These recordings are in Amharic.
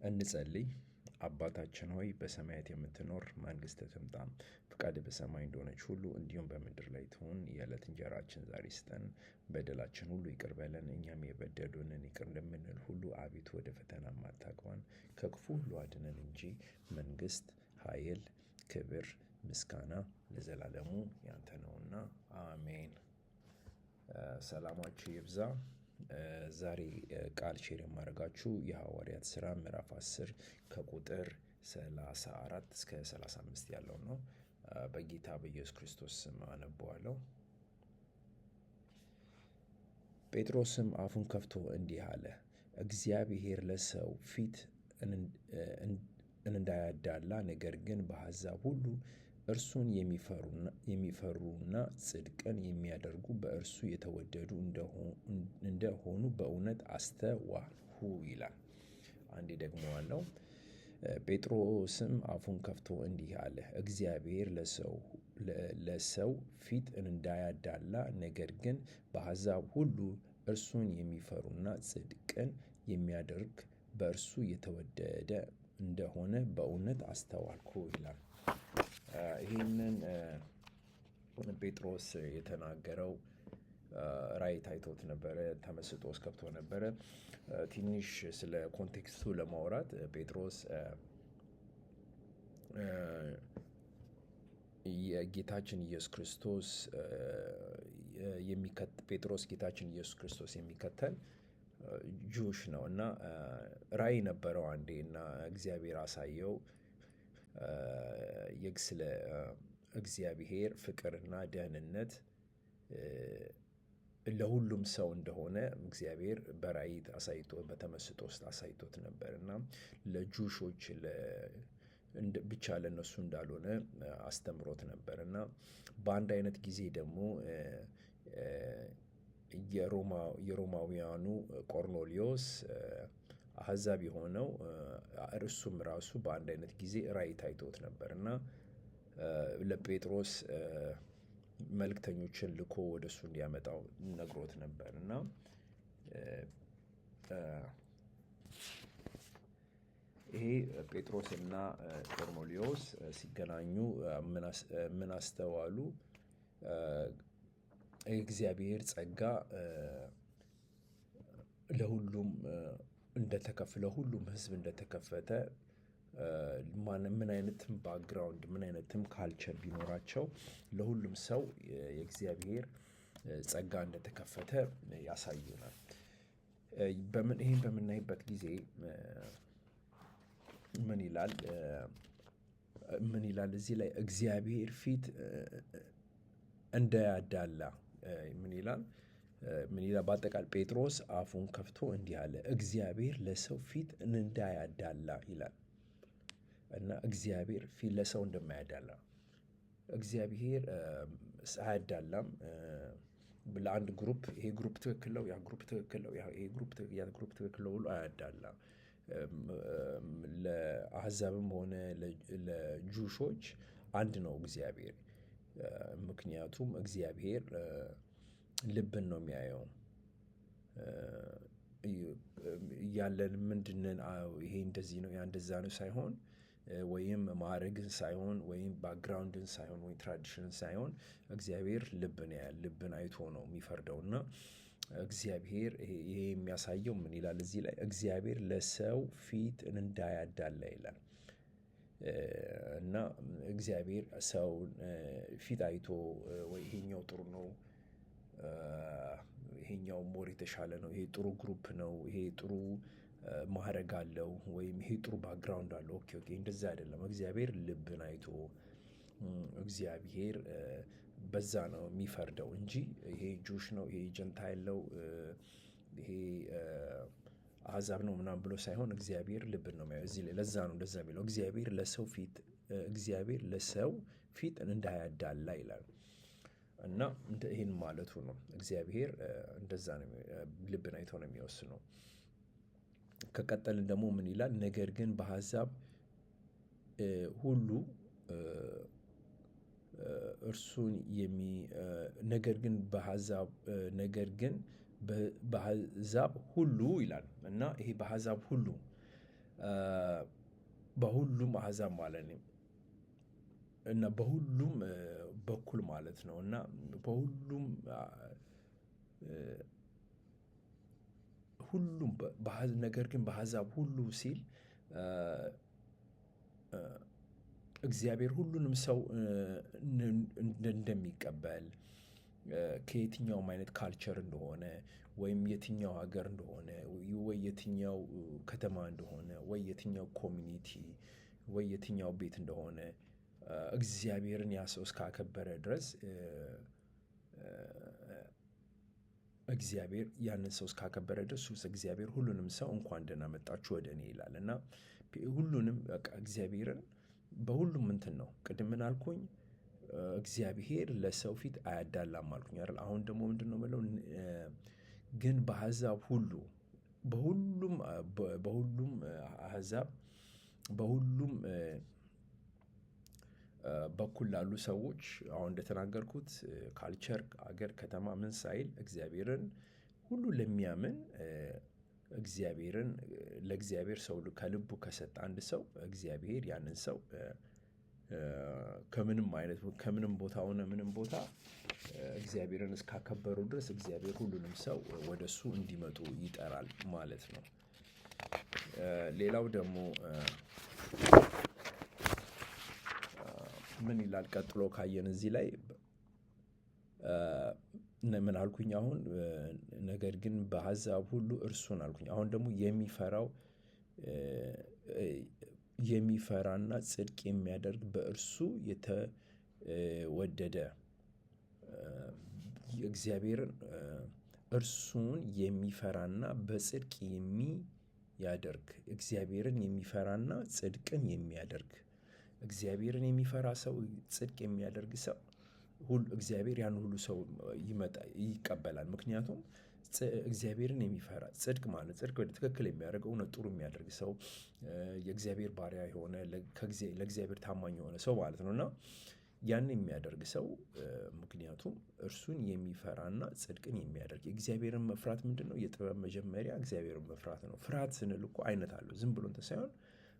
እንጸልይ። አባታችን ሆይ በሰማያት የምትኖር መንግሥትህ ትምጣ። ፈቃድህ በሰማይ እንደሆነች ሁሉ እንዲሁም በምድር ላይ ትሁን። የዕለት እንጀራችንን ዛሬ ስጠን። በደላችንን ሁሉ ይቅር በለን እኛም የበደሉንን ይቅር እንደምንል ሁሉ አቤቱ ወደ ፈተናም አታግባን ከክፉ ሁሉ አድነን እንጂ መንግሥት፣ ኃይል፣ ክብር፣ ምስጋና ለዘላለሙ ያንተ ነውና አሜን። ሰላማችሁ ይብዛ። ዛሬ ቃል ሼር የማደርጋችሁ የሐዋርያት ሥራ ምዕራፍ 10 ከቁጥር 34 እስከ 35 ያለው ነው። በጌታ በኢየሱስ ክርስቶስ ስም አነበዋለሁ። ጴጥሮስም አፉን ከፍቶ እንዲህ አለ፣ እግዚአብሔር ለሰው ፊት እንዳያዳላ ነገር ግን በአሕዛብ ሁሉ እርሱን የሚፈሩና ጽድቅን የሚያደርጉ በእርሱ የተወደዱ እንደሆኑ በእውነት አስተዋልሁ ይላል። አንዴ ደግሜዋለሁ። ጴጥሮስም አፉን ከፍቶ እንዲህ አለ፣ እግዚአብሔር ለሰው ፊት እንዳያዳላ ነገር ግን በአሕዛብ ሁሉ እርሱን የሚፈሩና ጽድቅን የሚያደርግ በእርሱ የተወደደ እንደሆነ በእውነት አስተዋልኩ ይላል። ይህንን ጴጥሮስ የተናገረው ራእይ ታይቶት ነበረ፣ ተመስጦ ውስጥ ገብቶ ነበረ። ትንሽ ስለ ኮንቴክስቱ ለማውራት ጴጥሮስ የጌታችን ኢየሱስ ክርስቶስ ጴጥሮስ ጌታችን ኢየሱስ ክርስቶስ የሚከተል ጁሽ ነው እና ራእይ ነበረው አንዴ እና እግዚአብሔር አሳየው። ስለ እግዚአብሔር ፍቅርና ደህንነት ለሁሉም ሰው እንደሆነ እግዚአብሔር በራእይ አሳይቶ በተመስጦ ውስጥ አሳይቶት ነበር እና ለጁሾች ብቻ ለነሱ እንዳልሆነ አስተምሮት ነበር እና በአንድ አይነት ጊዜ ደግሞ የሮማውያኑ ቆርኔሌዎስ አሕዛብ የሆነው እርሱም ራሱ በአንድ አይነት ጊዜ ራእይ ታይቶት ነበር እና ለጴጥሮስ መልእክተኞችን ልኮ ወደ እሱ እንዲያመጣው ነግሮት ነበር እና ይሄ ጴጥሮስና ቆርኔሌዎስ ሲገናኙ ምን አስተዋሉ? የእግዚአብሔር ጸጋ ለሁሉም ለሁሉም ሕዝብ እንደተከፈተ ምን አይነትም ባክግራውንድ ምን አይነትም ካልቸር ቢኖራቸው ለሁሉም ሰው የእግዚአብሔር ጸጋ እንደተከፈተ ያሳዩናል። ይህን በምናይበት ጊዜ ምን ይላል እዚህ ላይ እግዚአብሔር ፊት እንዳያዳላ ምን ይላል? በአጠቃላይ ጴጥሮስ አፉን ከፍቶ እንዲህ አለ፣ እግዚአብሔር ለሰው ፊት እንዳያዳላ ይላል እና እግዚአብሔር ፊት ለሰው እንደማያዳላ እግዚአብሔር አያዳላም። ለአንድ ግሩፕ ይሄ ግሩፕ ትክክል ነው፣ ያ ግሩፕ ትክክል ነው፣ ያ ግሩፕ ትክክል ነው ብሎ አያዳላም። ለአሕዛብም ሆነ ለጁሾች አንድ ነው እግዚአብሔር። ምክንያቱም እግዚአብሔር ልብን ነው የሚያየው። ያለን ምንድነን? ይሄ እንደዚህ ነው ያ እንደዛ ነው ሳይሆን ወይም ማዕረግን ሳይሆን ወይም ባክግራውንድን ሳይሆን ወይም ትራዲሽንን ሳይሆን እግዚአብሔር ልብን ያያል። ልብን አይቶ ነው የሚፈርደው እና እግዚአብሔር ይሄ የሚያሳየው ምን ይላል እዚህ ላይ? እግዚአብሔር ለሰው ፊት እንዳያዳላ ይላል እና እግዚአብሔር ሰውን ፊት አይቶ ወይ ይሄኛው ጥሩ ነው፣ ይሄኛው ሞር የተሻለ ነው፣ ይሄ ጥሩ ግሩፕ ነው፣ ይሄ ጥሩ ማዕረግ አለው ወይም ይሄ ጥሩ ባክግራውንድ አለው፣ ኦኬ እንደዛ አይደለም። እግዚአብሔር ልብን አይቶ እግዚአብሔር በዛ ነው የሚፈርደው እንጂ ይሄ ጁሽ ነው፣ ይሄ ጀንታይል ነው፣ ይሄ አሕዛብ ነው ምናምን ብሎ ሳይሆን እግዚአብሔር ልብን ነው የሚያየው። እዚህ ላይ ለዛ ነው እንደዛ የሚለው እግዚአብሔር ለሰው ፊት እንዳያዳላ ይላል እና ይህን ማለቱ ነው። እግዚአብሔር እንደዛ ነው፣ ልብን አይቶ ነው የሚወስነው። ከቀጠልን ደግሞ ምን ይላል? ነገር ግን በአሕዛብ ሁሉ በአሕዛብ ሁሉ ይላል እና ይሄ በአሕዛብ ሁሉ በሁሉም አሕዛብ ማለት ነው እና በሁሉም በኩል ማለት ነው እና በሁሉም ሁሉም ነገር ግን በአሕዛብ ሁሉ ሲል እግዚአብሔር ሁሉንም ሰው እንደሚቀበል ከየትኛውም አይነት ካልቸር እንደሆነ ወይም የትኛው ሀገር እንደሆነ ወይ የትኛው ከተማ እንደሆነ ወይ የትኛው ኮሚኒቲ ወይ የትኛው ቤት እንደሆነ እግዚአብሔርን ያ ሰው እስካከበረ ድረስ እግዚአብሔር ያንን ሰው እስካከበረ ድረስ እግዚአብሔር ሁሉንም ሰው እንኳን ደህና መጣችሁ ወደ እኔ ይላል እና ሁሉንም በቃ እግዚአብሔርን በሁሉም እንትን ነው። ቅድም ምን አልኩኝ? እግዚአብሔር ለሰው ፊት አያዳላም አልኩኝ አይደል? አሁን ደግሞ ምንድን ነው የምለው? ግን በአሕዛብ ሁሉ በሁሉም አሕዛብ በሁሉም በኩል ላሉ ሰዎች አሁን እንደተናገርኩት ካልቸር፣ አገር፣ ከተማ ምን ሳይል እግዚአብሔርን ሁሉ ለሚያምን እግዚአብሔርን ለእግዚአብሔር ሰው ከልቡ ከሰጠ አንድ ሰው እግዚአብሔር ያንን ሰው ከምንም ቦታ ሆነ ምንም ቦታ እግዚአብሔርን እስካከበሩ ድረስ እግዚአብሔር ሁሉንም ሰው ወደሱ እንዲመጡ ይጠራል ማለት ነው። ሌላው ደግሞ ምን ይላል ቀጥሎ ካየን እዚህ ላይ ምን አልኩኝ አሁን? ነገር ግን በአሕዛብ ሁሉ እርሱን አልኩኝ። አሁን ደግሞ የሚፈራና ጽድቅ የሚያደርግ በእርሱ የተወደደ እግዚአብሔርን እርሱን የሚፈራና በጽድቅ የሚያደርግ እግዚአብሔርን የሚፈራና ጽድቅን የሚያደርግ እግዚአብሔርን የሚፈራ ሰው ጽድቅ የሚያደርግ ሰው እግዚአብሔር ያን ሁሉ ሰው ይቀበላል። ምክንያቱም እግዚአብሔርን የሚፈራ ጽድቅ ማለት ጽድቅ ትክክል የሚያደርገው እውነት ጥሩ የሚያደርግ ሰው የእግዚአብሔር ባሪያ የሆነ ለእግዚአብሔር ታማኝ የሆነ ሰው ማለት ነው እና ያን የሚያደርግ ሰው ምክንያቱም እርሱን የሚፈራና ጽድቅን የሚያደርግ የእግዚአብሔርን መፍራት ምንድን ነው? የጥበብ መጀመሪያ እግዚአብሔርን መፍራት ነው። ፍርሃት ስንል እኮ አይነት አለው። ዝም ብሎ እንትን ሳይሆን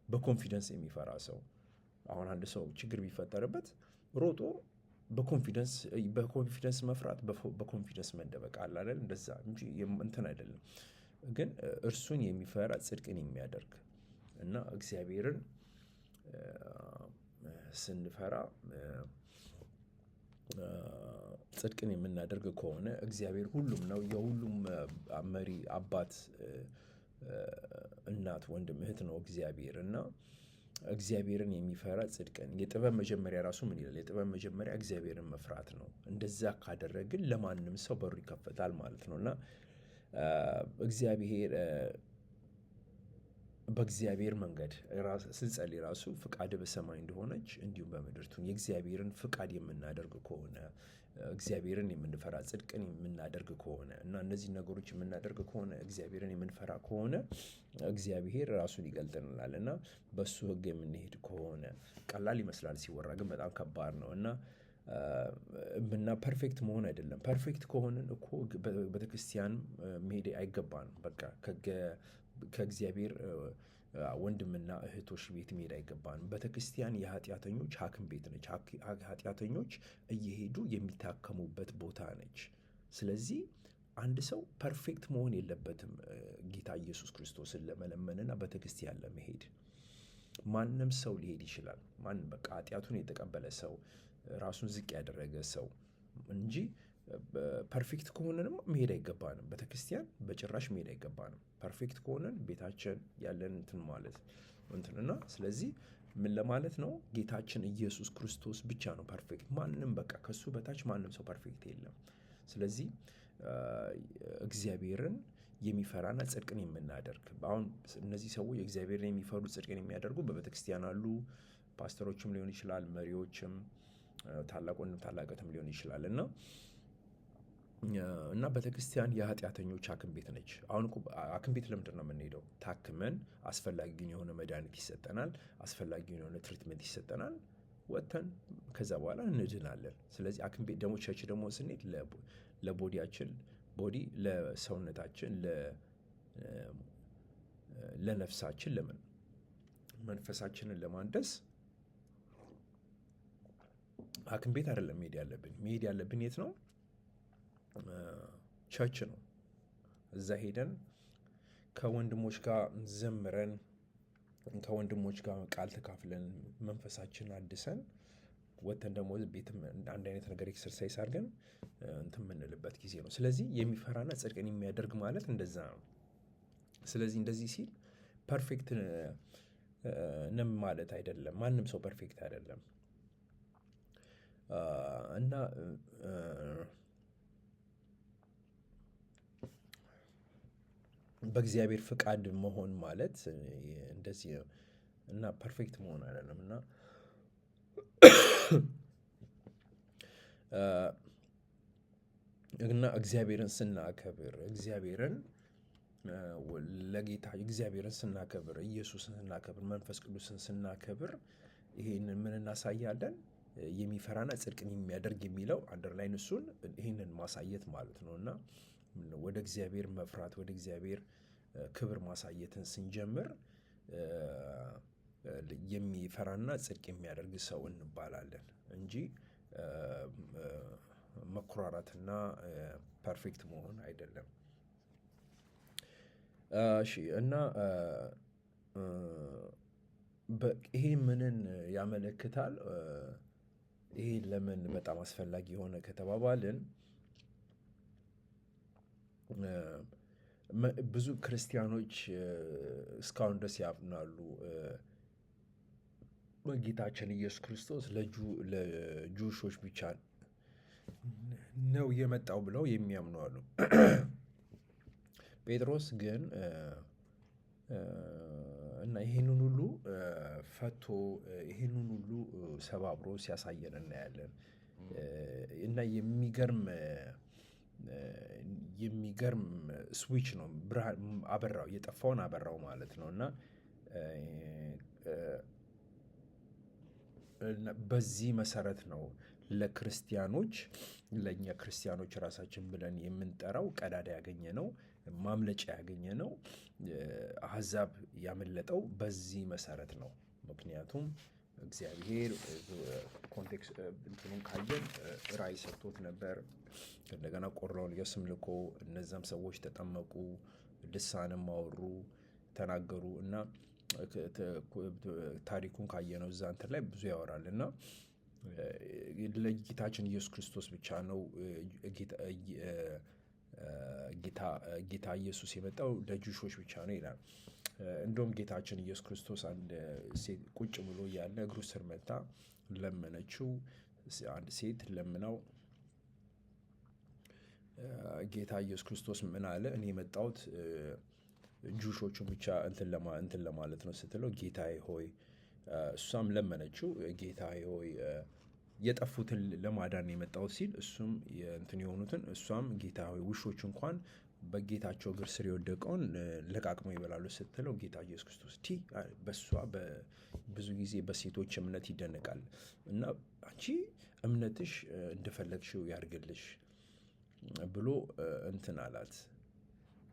በኮንፊደንስ የሚፈራ ሰው አሁን አንድ ሰው ችግር ቢፈጠርበት ሮጦ በኮንፊደንስ መፍራት በኮንፊደንስ መደበቅ አለ አይደል? እንደዛ እንጂ እንትን አይደለም። ግን እርሱን የሚፈራ ጽድቅን የሚያደርግ እና እግዚአብሔርን ስንፈራ ጽድቅን የምናደርግ ከሆነ እግዚአብሔር ሁሉም ነው። የሁሉም መሪ፣ አባት፣ እናት፣ ወንድም፣ እህት ነው እግዚአብሔር እና እግዚአብሔርን የሚፈራ ጽድቅን የጥበብ መጀመሪያ ራሱ ምን ይላል? የጥበብ መጀመሪያ እግዚአብሔርን መፍራት ነው። እንደዛ ካደረግን ለማንም ሰው በሩ ይከፈታል ማለት ነው እና በእግዚአብሔር መንገድ ስንጸልይ ራሱ ፍቃድ በሰማይ እንደሆነች እንዲሁም በምድር ትሁን። የእግዚአብሔርን ፍቃድ የምናደርግ ከሆነ እግዚአብሔርን የምንፈራ ጽድቅን የምናደርግ ከሆነ እና እነዚህ ነገሮች የምናደርግ ከሆነ እግዚአብሔርን የምንፈራ ከሆነ እግዚአብሔር ራሱን ይገልጥልናል እና በሱ ሕግ የምንሄድ ከሆነ ቀላል ይመስላል ሲወራ፣ ግን በጣም ከባድ ነው እና ፐርፌክት መሆን አይደለም። ፐርፌክት ከሆንን እኮ ቤተክርስቲያን መሄድ አይገባንም። በቃ ከእግዚአብሔር ወንድምና እህቶች ቤት መሄድ አይገባንም። ቤተክርስቲያን የኃጢአተኞች ሐኪም ቤት ነች። ኃጢአተኞች እየሄዱ የሚታከሙበት ቦታ ነች። ስለዚህ አንድ ሰው ፐርፌክት መሆን የለበትም ጌታ ኢየሱስ ክርስቶስን ለመለመንና ቤተክርስቲያን ለመሄድ። ማንም ሰው ሊሄድ ይችላል። ማንም በቃ ኃጢአቱን የተቀበለ ሰው ራሱን ዝቅ ያደረገ ሰው እንጂ ፐርፌክት ከሆነንም መሄድ አይገባንም። ቤተክርስቲያን በጭራሽ መሄድ አይገባንም። ፐርፌክት ከሆነን ቤታችን ያለን እንትን ማለት እንትንና ስለዚህ ምን ለማለት ነው? ጌታችን ኢየሱስ ክርስቶስ ብቻ ነው ፐርፌክት። ማንም በቃ ከሱ በታች ማንም ሰው ፐርፌክት የለም። ስለዚህ እግዚአብሔርን የሚፈራና ጽድቅን የምናደርግ አሁን እነዚህ ሰዎች እግዚአብሔርን የሚፈሩ ጽድቅን የሚያደርጉ በቤተክርስቲያን አሉ። ፓስተሮችም ሊሆን ይችላል፣ መሪዎችም፣ ታላቅ ወንድም ታላቅ እህትም ሊሆን ይችላል እና ቤተክርስቲያን የኃጢአተኞች ሐኪም ቤት ነች። አሁን እኮ ሐኪም ቤት ለምንድን ነው የምንሄደው? ታክመን አስፈላጊውን የሆነ መድኃኒት ይሰጠናል፣ አስፈላጊውን የሆነ ትሪትመንት ይሰጠናል፣ ወጥተን ከዛ በኋላ እንድናለን። ስለዚህ ሐኪም ቤት ደግሞ ቸርች ደግሞ ስንሄድ ለቦዲያችን ለሰውነታችን ለነፍሳችን ለምን መንፈሳችንን ለማደስ ሐኪም ቤት አይደለም መሄድ ያለብን። መሄድ ያለብን የት ነው? ቸርች ነው። እዛ ሄደን ከወንድሞች ጋር ዘምረን ከወንድሞች ጋር ቃል ተካፍለን መንፈሳችንን አድሰን ወጥተን ደግሞ ቤትም አንድ አይነት ነገር ኤክሰርሳይዝ አድርገን እንትን የምንልበት ጊዜ ነው። ስለዚህ የሚፈራና ጽድቅን የሚያደርግ ማለት እንደዛ ነው። ስለዚህ እንደዚህ ሲል ፐርፌክት ነን ማለት አይደለም። ማንም ሰው ፐርፌክት አይደለም እና በእግዚአብሔር ፍቃድ መሆን ማለት እንደዚህ ነው እና ፐርፌክት መሆን አይደለም እና እግዚአብሔርን ስናከብር እግዚአብሔርን ስናከብር ኢየሱስን ስናከብር መንፈስ ቅዱስን ስናከብር ይሄንን ምን እናሳያለን? የሚፈራና ጽድቅን የሚያደርግ የሚለው አንደርላይን እሱን ይሄንን ማሳየት ማለት ነው እና ወደ እግዚአብሔር መፍራት ወደ እግዚአብሔር ክብር ማሳየትን ስንጀምር የሚፈራና ጽድቅ የሚያደርግ ሰው እንባላለን እንጂ መኩራራትና ፐርፌክት መሆን አይደለም። እሺ እና ይሄ ምንን ያመለክታል? ይሄ ለምን በጣም አስፈላጊ የሆነ ከተባባልን ብዙ ክርስቲያኖች እስካሁን ድረስ ያምናሉ ጌታችን ኢየሱስ ክርስቶስ ለጁሾች ብቻ ነው የመጣው ብለው የሚያምኑ አሉ። ጴጥሮስ ግን እና ይሄንን ሁሉ ፈቶ ይሄንን ሁሉ ሰባብሮ ሲያሳየን እናያለን እና የሚገርም ስዊች ነው። ብርሃን አበራው፣ የጠፋውን አበራው ማለት ነው እና በዚህ መሰረት ነው ለክርስቲያኖች ለእኛ ክርስቲያኖች ራሳችን ብለን የምንጠራው ቀዳዳ ያገኘ ነው፣ ማምለጫ ያገኘ ነው። አሕዛብ ያመለጠው በዚህ መሰረት ነው። ምክንያቱም እግዚአብሔር ኮንቴክስት እንትኑን ካየን ራእይ ሰጥቶት ነበር። እንደገና ቆርኔሌዎስም ልኮ እነዛም ሰዎች ተጠመቁ፣ ልሳንም አወሩ፣ ተናገሩ እና ታሪኩን ካየነው እዛ እንትን ላይ ብዙ ያወራል እና ለጌታችን ኢየሱስ ክርስቶስ ብቻ ነው ጌታ ኢየሱስ የመጣው ለጁሾች ብቻ ነው ይላል። እንደውም ጌታችን ኢየሱስ ክርስቶስ አንድ ሴት ቁጭ ብሎ እያለ እግሩ ስር መታ ለመነችው። አንድ ሴት ለምናው ጌታ ኢየሱስ ክርስቶስ ምን አለ? እኔ የመጣሁት ጁሾቹን ብቻ እንትን ለማለት ነው ስትለው፣ ጌታዬ ሆይ እሷም ለመነችው፣ ጌታዬ ሆይ የጠፉትን ለማዳን የመጣሁት ሲል እሱም እንትን የሆኑትን እሷም ጌታ ሆይ ውሾች እንኳን በጌታቸው እግር ስር የወደቀውን ለቃቅመው ይበላሉ ስትለው፣ ጌታ ኢየሱስ ክርስቶስ በእሷ ብዙ ጊዜ በሴቶች እምነት ይደነቃል እና አንቺ እምነትሽ እንደፈለግሽው ያድርግልሽ ብሎ እንትን አላት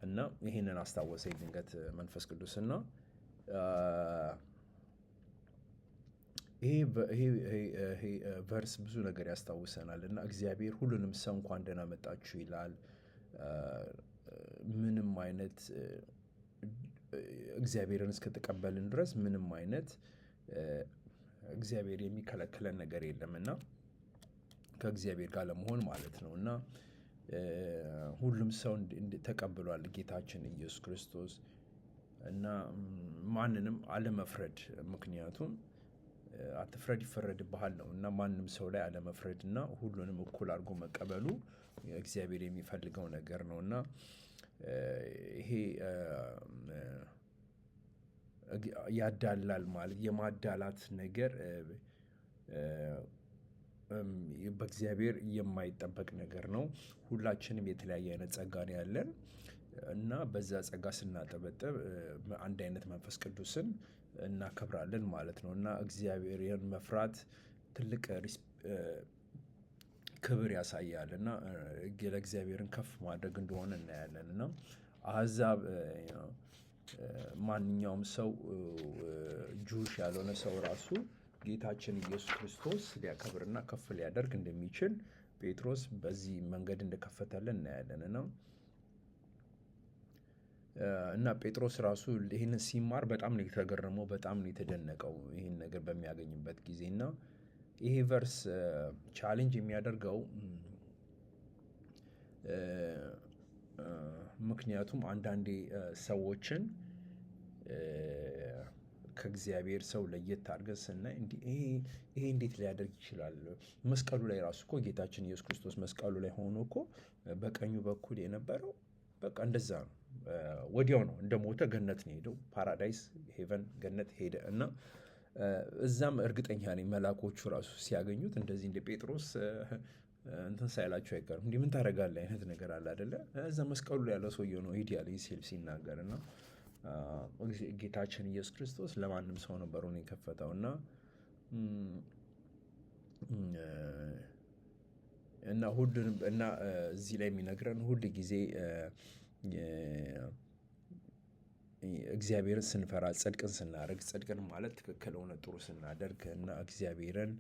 እና ይሄንን አስታወሰኝ ድንገት መንፈስ ቅዱስና ይሄ ቨርስ ብዙ ነገር ያስታውሰናል እና እግዚአብሔር ሁሉንም ሰው እንኳን ደህና መጣችሁ ይላል። ምንም አይነት እግዚአብሔርን እስከተቀበልን ድረስ ምንም አይነት እግዚአብሔር የሚከለክለን ነገር የለም እና ከእግዚአብሔር ጋር ለመሆን ማለት ነው እና ሁሉም ሰው ተቀብሏል ጌታችን ኢየሱስ ክርስቶስ እና ማንንም አለመፍረድ። ምክንያቱም አትፍረድ ይፈረድብሃል ነው እና ማንም ሰው ላይ አለመፍረድ እና ሁሉንም እኩል አድርጎ መቀበሉ እግዚአብሔር የሚፈልገው ነገር ነው እና ይሄ ያዳላል ማለት የማዳላት ነገር በእግዚአብሔር የማይጠበቅ ነገር ነው። ሁላችንም የተለያየ አይነት ጸጋ ነው ያለን እና በዛ ጸጋ ስናጠበጥብ አንድ አይነት መንፈስ ቅዱስን እናከብራለን ማለት ነው እና እግዚአብሔርን መፍራት ትልቅ ክብር ያሳያል እና ለእግዚአብሔርን ከፍ ማድረግ እንደሆነ እናያለን እና አሕዛብ ማንኛውም ሰው ጁሽ ያልሆነ ሰው ራሱ ጌታችን ኢየሱስ ክርስቶስ ሊያከብርና ከፍ ሊያደርግ እንደሚችል ጴጥሮስ በዚህ መንገድ እንደከፈተልን እናያለን እና ጴጥሮስ ራሱ ይህንን ሲማር በጣም ነው የተገረመው፣ በጣም ነው የተደነቀው ይህን ነገር በሚያገኝበት ጊዜ እና ይሄ ቨርስ ቻሌንጅ የሚያደርገው ምክንያቱም አንዳንዴ ሰዎችን ከእግዚአብሔር ሰው ለየት አድርገን ስናይ ይሄ እንዴት ሊያደርግ ይችላል? መስቀሉ ላይ ራሱ እኮ ጌታችን ኢየሱስ ክርስቶስ መስቀሉ ላይ ሆኖ እኮ በቀኙ በኩል የነበረው በቃ እንደዛ ነው። ወዲያው ነው እንደ ሞተ ገነት ነው ሄደው፣ ፓራዳይስ ሄቨን ገነት ሄደ እና እዛም እርግጠኛ ነኝ መላኮቹ ራሱ ሲያገኙት እንደዚህ እንደ ጴጥሮስ እንትን ሳይላቸው አይቀርም። እንዲህ ምን ታደርጋለህ አይነት ነገር አለ አይደለ? እዛ መስቀሉ ላይ ያለው ሰውዬው ነው ሂድ ያለ ሲል ሲናገር እና ጌታችን ኢየሱስ ክርስቶስ ለማንም ሰው ነው በሩን የከፈተው እና ሁሉንም እና እዚህ ላይ የሚነግረን ሁል ጊዜ እግዚአብሔርን ስንፈራ ጽድቅን ስናደርግ፣ ጽድቅን ማለት ትክክል ሆነ ጥሩ ስናደርግ እና እግዚአብሔርን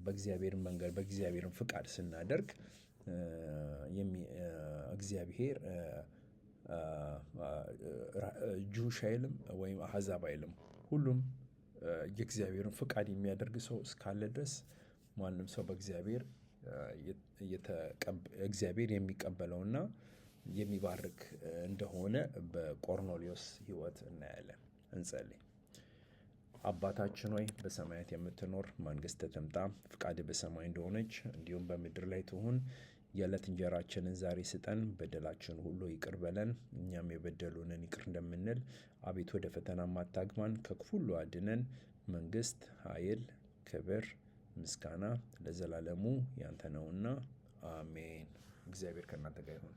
በእግዚአብሔር መንገድ በእግዚአብሔርን ፍቃድ ስናደርግ እግዚአብሔር ጁሽ አይልም ወይም አሕዛብ አይልም። ሁሉም የእግዚአብሔርን ፍቃድ የሚያደርግ ሰው እስካለ ድረስ ማንም ሰው በእግዚአብሔር እግዚአብሔር የሚቀበለውና የሚባርክ እንደሆነ በቆርኔሌዎስ ሕይወት እናያለን። እንጸልይ። አባታችን ሆይ በሰማያት የምትኖር መንግሥትህ ትምጣ፣ ፍቃድህ በሰማይ እንደሆነች እንዲሁም በምድር ላይ ትሁን። የዕለት እንጀራችንን ዛሬ ስጠን፣ በደላችን ሁሉ ይቅር በለን እኛም የበደሉንን ይቅር እንደምንል። አቤቱ ወደ ፈተናም አታግባን፣ ከክፉ ሁሉ አድነን። መንግሥት፣ ኃይል፣ ክብር፣ ምስጋና ለዘላለሙ ያንተ ነውና አሜን። እግዚአብሔር ከእናንተ ጋር ይሁን።